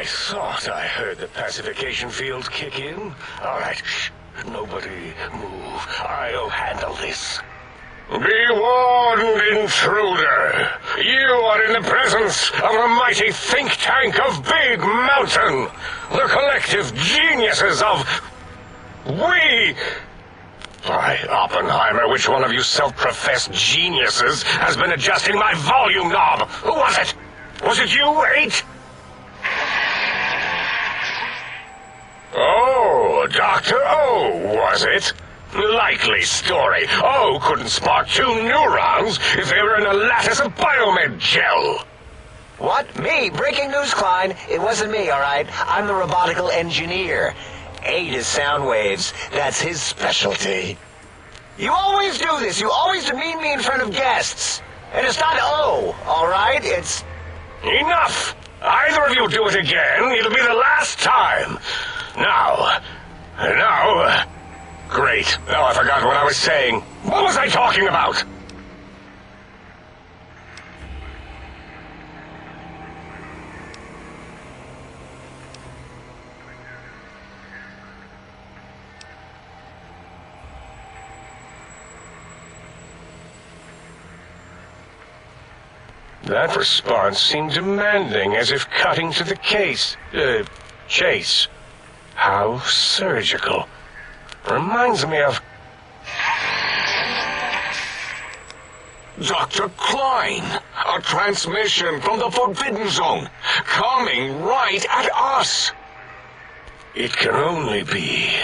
I thought I heard the pacification field kick in. All right, shh. Nobody move. I'll handle this. Be warned, intruder. You are in the presence of the mighty think tank of Big Mountain. The collective geniuses of... We... By Oppenheimer, which one of you self-professed geniuses has been adjusting my volume knob? Who was it? Was it you, 8? Oh, Dr. O, was it? Likely story. O couldn't spark 2 neurons if they were in a lattice of biomed gel. What? Me? Breaking news, Klein. It wasn't me, all right? I'm the robotical engineer. 8 is sound waves. That's his specialty. You always do this. You always demean me in front of guests. And it's not O, all right? It's... Enough! Either of you do it again, it'll be the last time. Now... Great. Now I forgot what I was saying. What was I talking about? That response seemed demanding, as if cutting to the chase. How surgical. Reminds me of... Dr. Klein, a transmission from the Forbidden Zone, coming right at us. It can only be...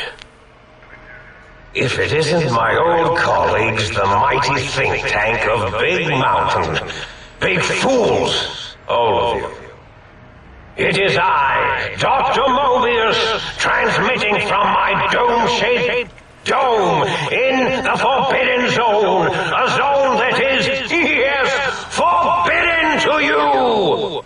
If it isn't my old colleagues, the mighty think tank of Big Mountain. Big fools, all of you. It is I, Dr. Mobius, transmitting from my dome-shaped dome in the Forbidden Zone, a zone that is, yes, forbidden to you!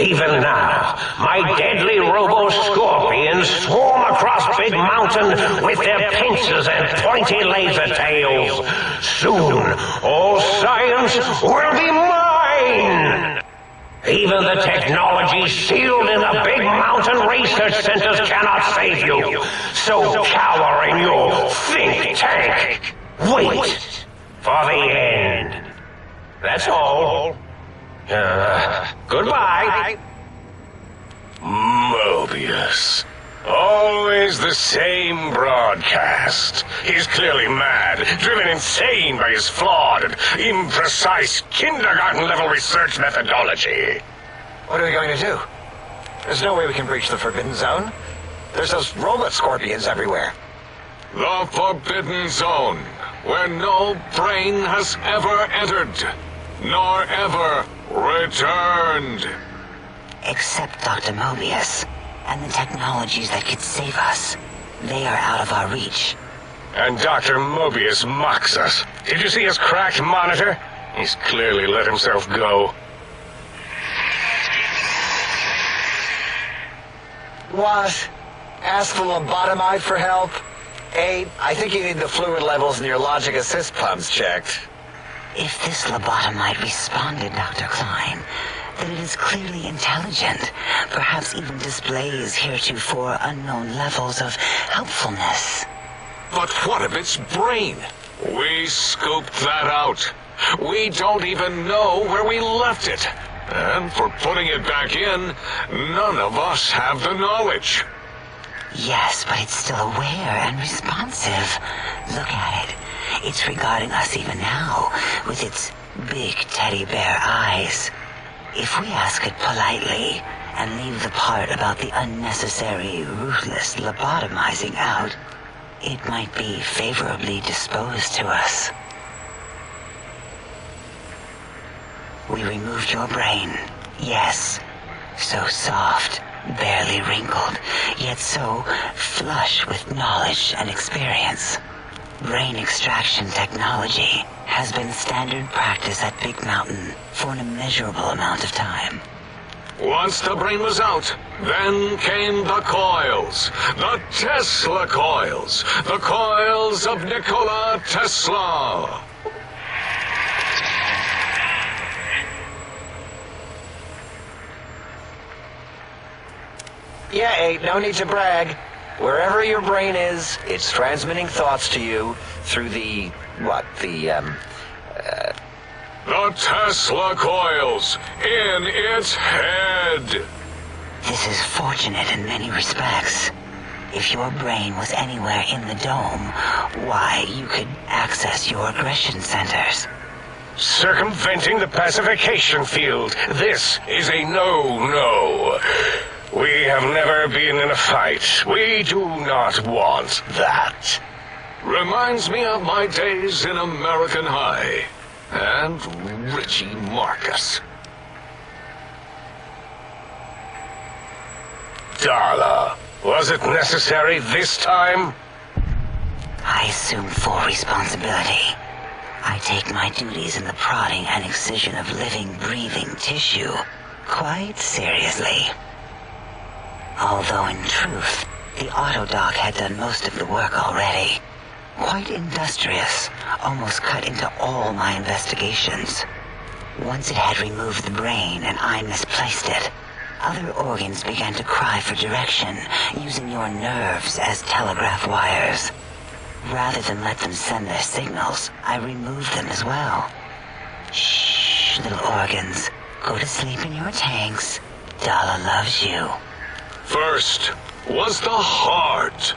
Even now, my deadly robo-scorpions swarm across Big Mountain with their pincers and pointy laser tails. Soon, all science will be mine! Even the technology sealed in the Big Mountain research centers cannot save you. So cower in your think tank. Wait for the end. That's all. Goodbye. Mobius. Always the same broadcast. He's clearly mad, driven insane by his flawed and imprecise kindergarten-level research methodology. What are we going to do? There's no way we can breach the Forbidden Zone. There's those robot scorpions everywhere. The Forbidden Zone, where no brain has ever entered, nor ever returned. Except Dr. Mobius. And the technologies that could save us. They are out of our reach. And Dr. Mobius mocks us. Did you see his cracked monitor? He's clearly let himself go. What? Ask the lobotomite for help? 8, I think you need the fluid levels in your logic assist pumps checked. If this lobotomite responded, Dr. Klein, then it is clearly intelligent, perhaps even displays heretofore unknown levels of helpfulness. But what of its brain? We scooped that out. We don't even know where we left it. And for putting it back in, none of us have the knowledge. Yes, but it's still aware and responsive. Look at it. It's regarding us even now, with its big teddy bear eyes. If we ask it politely, and leave the part about the unnecessary, ruthless lobotomizing out, it might be favorably disposed to us. We removed your brain, yes. So soft, barely wrinkled, yet so flush with knowledge and experience. Brain extraction technology has been standard practice at Big Mountain for an immeasurable amount of time. Once the brain was out, then came the coils. The Tesla coils. The coils of Nikola Tesla. Yeah, 8, no need to brag. Wherever your brain is, it's transmitting thoughts to you through the Tesla coils in its head. This is fortunate in many respects. If your brain was anywhere in the dome, why, you could access your aggression centers. Circumventing the pacification field. This is a no-no. We have never been in a fight. We do not want that. Reminds me of my days in American High. And Richie Marcus. Darla, was it necessary this time? I assume full responsibility. I take my duties in the prodding and excision of living, breathing tissue quite seriously. Although in truth, the Autodoc had done most of the work already. Quite industrious, almost cut into all my investigations. Once it had removed the brain and I misplaced it, other organs began to cry for direction, using your nerves as telegraph wires. Rather than let them send their signals, I removed them as well. Shh, little organs. Go to sleep in your tanks. Dala loves you. First was the heart.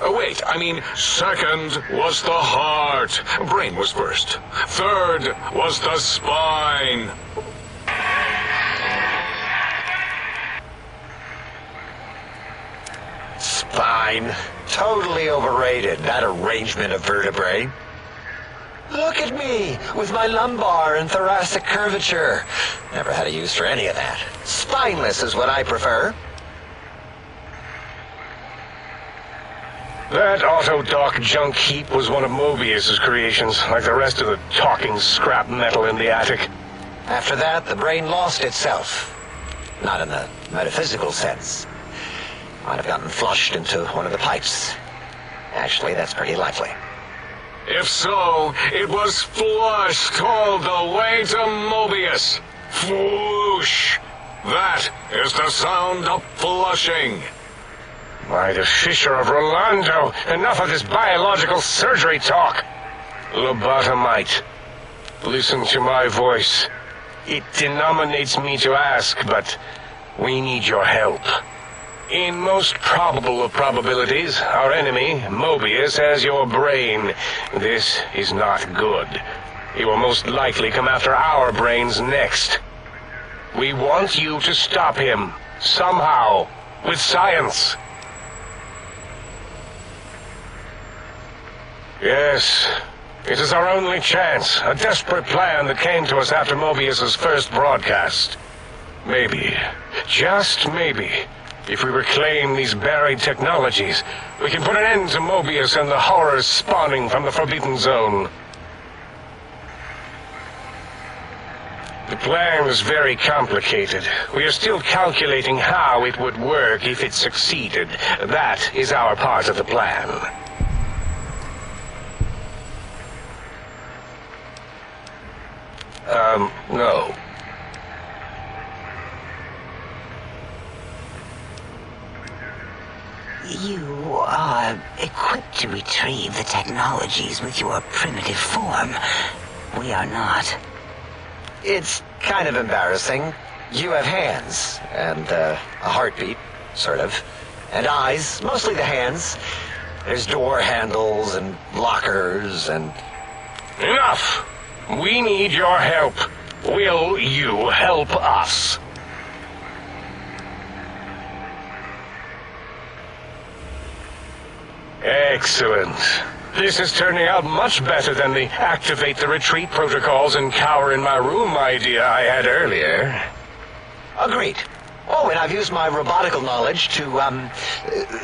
Wait, I mean, second was the heart. Brain was first. Third was the spine. Spine. Totally overrated, that arrangement of vertebrae. Look at me, with my lumbar and thoracic curvature. Never had a use for any of that. Spineless is what I prefer. That Autodoc junk heap was one of Mobius's creations, like the rest of the talking scrap metal in the attic. After that, the brain lost itself. Not in the metaphysical sense. Might have gotten flushed into one of the pipes. Actually, that's pretty likely. If so, it was flushed all the way to Mobius. Floosh. That is the sound of flushing. By the Fisher of Rolando, enough of this biological surgery talk. Lobotomite, listen to my voice. It denominates me to ask, but we need your help. In most probable of probabilities, our enemy, Mobius, has your brain. This is not good. He will most likely come after our brains next. We want you to stop him, somehow, with science. Yes, it is our only chance, a desperate plan that came to us after Mobius's first broadcast. Maybe, just maybe, if we reclaim these buried technologies, we can put an end to Mobius and the horrors spawning from the Forbidden Zone. The plan is very complicated. We are still calculating how it would work if it succeeded. That is our part of the plan. No. You are equipped to retrieve the technologies with your primitive form. We are not. It's kind of embarrassing. You have hands, and a heartbeat, sort of, and eyes, mostly the hands. There's door handles and lockers and... Enough! We need your help. Will you help us? Excellent. This is turning out much better than the activate the retreat protocols and cower in my room idea I had earlier. Agreed. Oh, and I've used my robotical knowledge to,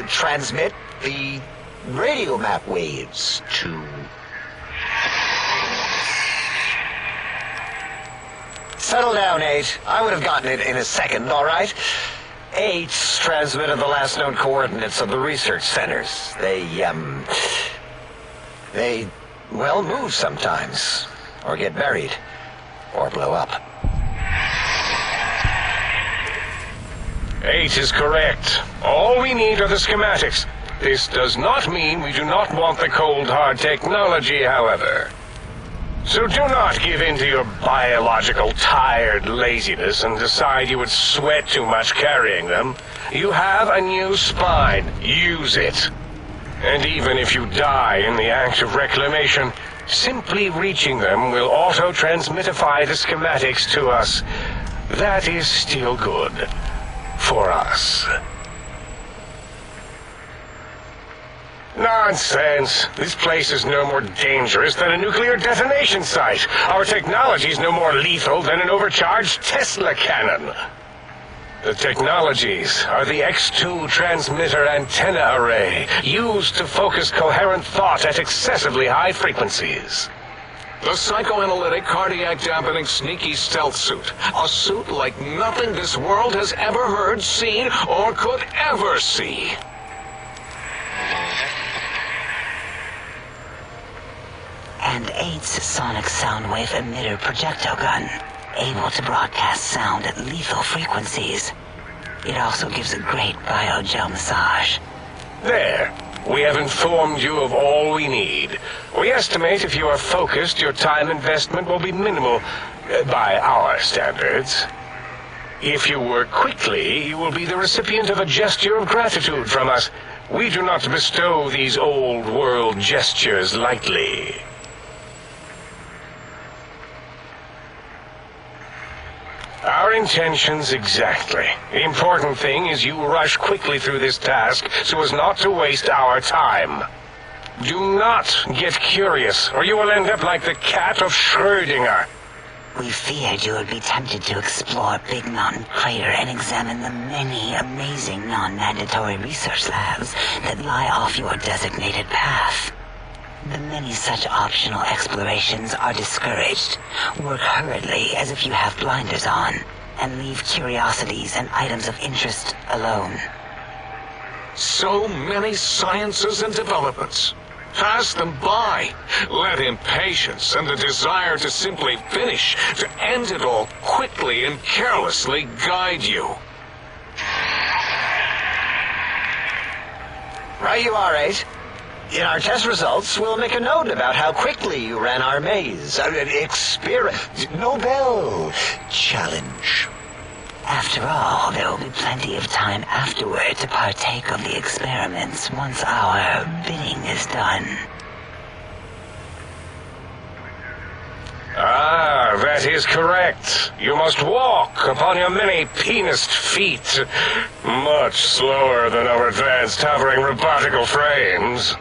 transmit the radio map waves to... Settle down, 8. I would have gotten it in a second, all right? 8's transmitted the last known coordinates of the research centers. They, They, well, move sometimes, or get buried, or blow up. 8 is correct. All we need are the schematics. This does not mean we do not want the cold hard technology, however. So do not give in to your biological tired laziness and decide you would sweat too much carrying them. You have a new spine. Use it. And even if you die in the act of reclamation, simply reaching them will auto-transmitify the schematics to us. That is still good. For us. Nonsense. This place is no more dangerous than a nuclear detonation site. Our technology is no more lethal than an overcharged Tesla cannon. The technologies are the X2 transmitter antenna array, used to focus coherent thought at excessively high frequencies. The psychoanalytic, cardiac-dampening, sneaky stealth suit. A suit like nothing this world has ever heard, seen, or could ever see. And 8's sonic soundwave emitter projectile gun, able to broadcast sound at lethal frequencies. It also gives a great biogel massage. There. We have informed you of all we need. We estimate if you are focused, your time investment will be minimal, by our standards. If you work quickly, you will be the recipient of a gesture of gratitude from us. We do not bestow these old-world gestures lightly. Our intentions exactly. The important thing is you rush quickly through this task so as not to waste our time. Do not get curious, or you will end up like the cat of Schrödinger. We feared you would be tempted to explore Big Mountain Crater and examine the many amazing non-mandatory research labs that lie off your designated path. The many such optional explorations are discouraged. Work hurriedly as if you have blinders on, and leave curiosities and items of interest alone. So many sciences and developments. Pass them by. Let impatience and the desire to simply finish, to end it all quickly and carelessly guide you. Right you are, 8. In our test results, we'll make a note about how quickly you ran our maze. Nobel challenge. After all, there will be plenty of time afterward to partake of the experiments once our bidding is done. Ah, that is correct. You must walk upon your many penised feet. Much slower than our advanced hovering robotical frames.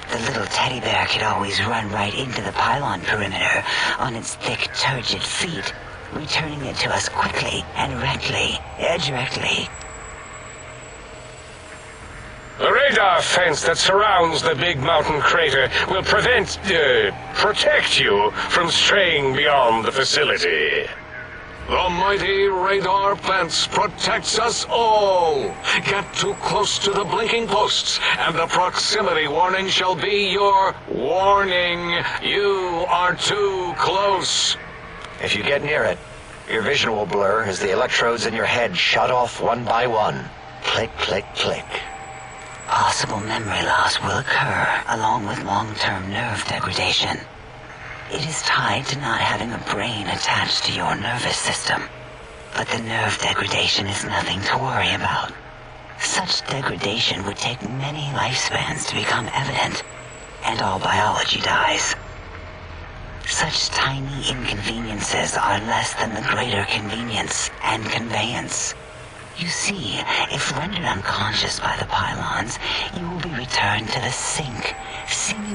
The little teddy bear could always run right into the pylon perimeter on its thick, turgid feet, returning it to us quickly and directly. The radar fence that surrounds the Big Mountain Crater will protect you from straying beyond the facility. The mighty radar fence protects us all. Get too close to the blinking posts, and the proximity warning shall be your warning. You are too close. If you get near it, your vision will blur as the electrodes in your head shut off one by one. Click, click, click. Possible memory loss will occur, along with long-term nerve degradation. It is tied to not having a brain attached to your nervous system. But the nerve degradation is nothing to worry about. Such degradation would take many lifespans to become evident, and all biology dies. Such tiny inconveniences are less than the greater convenience and conveyance. You see, if rendered unconscious by the pylons, you will be returned to the sink, seemingly